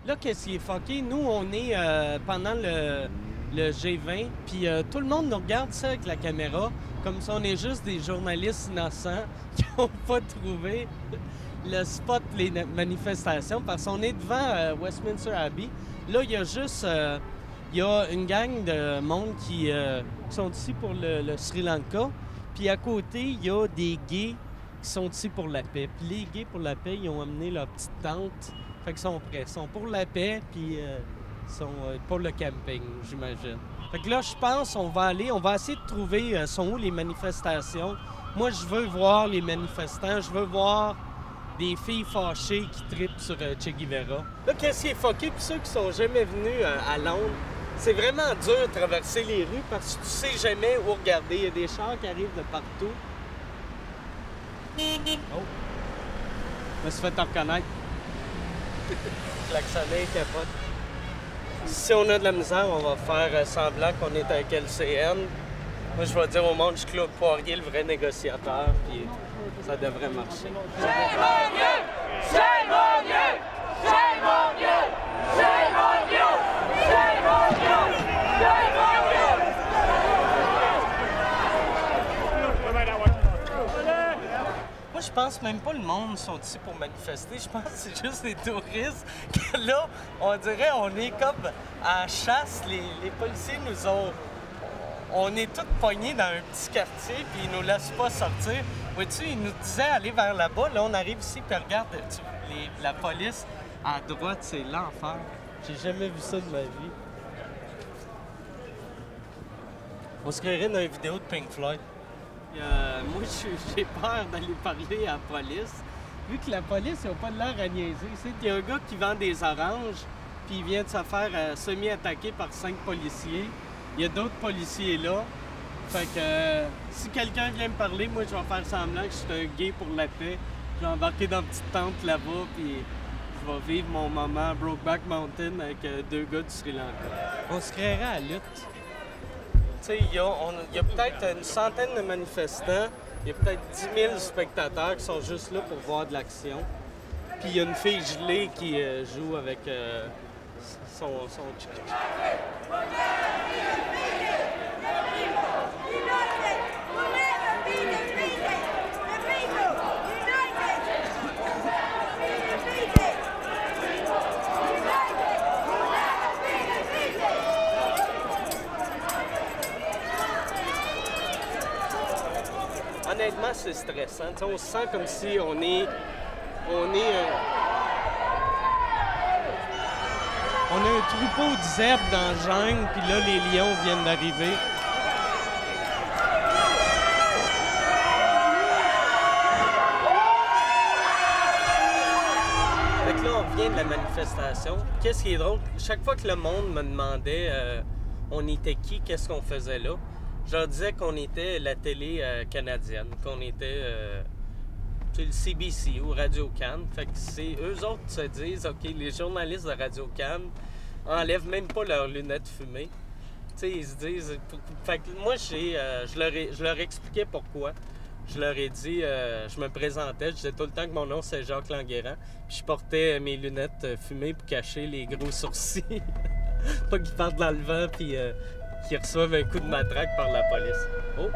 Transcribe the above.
Là, qu'est-ce qui est fucké? Nous, on est pendant le G20, puis tout le monde nous regarde ça avec la caméra, comme si on est juste des journalistes innocents qui n'ont pas trouvé le spot les manifestations, parce qu'on est devant Westminster Abbey. Là, il y a juste... il y a une gang de monde qui sont ici pour le Sri Lanka, puis à côté, il y a des gays qui sont ici pour la paix. Puis les gays pour la paix, ils ont amené leur petite tente. Fait qu'ils sont prêts. Ils sont pour la paix, puis sont pour le camping, j'imagine. Fait que là, je pense on va essayer de trouver sont où les manifestations. Moi, je veux voir les manifestants, je veux voir des filles fâchées qui trippent sur Che Guevara. Là, qu'est-ce qui est fucké pour ceux qui sont jamais venus à Londres? C'est vraiment dur de traverser les rues parce que tu sais jamais où regarder. Il y a des chars qui arrivent de partout. Oh! Je me suis fait reconnaître. Klaxonner, capote. Si on a de la misère, on va faire semblant qu'on est avec LCN. Moi, je vais dire au monde, je suis Claude Poirier, le vrai négociateur, puis ça devrait marcher. Shame on you! Shame on you! Shame on you! Shame on you! Shame on you! Shame on you! Moi, je pense même pas le monde sont ici pour manifester. Je pense que c'est juste des touristes que là, on dirait on est comme à la chasse. Les policiers nous ont... On est tous pognés dans un petit quartier puis ils nous laissent pas sortir. Vois-tu, ils nous disaient aller vers là-bas. Là, on arrive ici puis regarde, la police à droite, c'est l'enfer. J'ai jamais vu ça de ma vie. On se créerait dans une vidéo de Pink Floyd. Moi, j'ai peur d'aller parler à la police. Vu que la police, ils n'ont pas de l'air à niaiser. Il y a un gars qui vend des oranges, puis il vient de se faire semi-attaquer par 5 policiers. Il y a d'autres policiers là. Fait que si quelqu'un vient me parler, moi, je vais faire semblant que je suis un gay pour la paix. Je vais embarquer dans une petite tente là-bas, puis je vais vivre mon moment à Brokeback Mountain avec 2 gars du Sri Lanka. On se créerait à la lutte. Tu sais, il y a peut-être une centaine de manifestants, il y a peut-être 10 000 spectateurs qui sont juste là pour voir de l'action. Puis il y a une fille gelée qui joue avec son chick. Honnêtement, c'est stressant. T'sais, on se sent comme si on est un troupeau de zèbres dans la jungle, puis là, les lions viennent d'arriver. Fait que là, on vient de la manifestation. Qu'est-ce qui est drôle? Chaque fois que le monde me demandait on était qui, qu'est-ce qu'on faisait là, je leur disais qu'on était la télé canadienne, qu'on était le CBC ou Radio-Can. Fait que c'est eux autres qui se disent, OK, les journalistes de Radio-Can enlèvent même pas leurs lunettes fumées. Tu sais, ils se disent... Fait que moi, je leur expliquais pourquoi. Je leur ai dit, je me présentais, je disais tout le temps que mon nom c'est Jacques Languérand, puis je portais mes lunettes fumées pour cacher les gros sourcils. Pas qu'ils partent dans le vent, puis... qui reçoivent un coup de matraque par la police. Oh!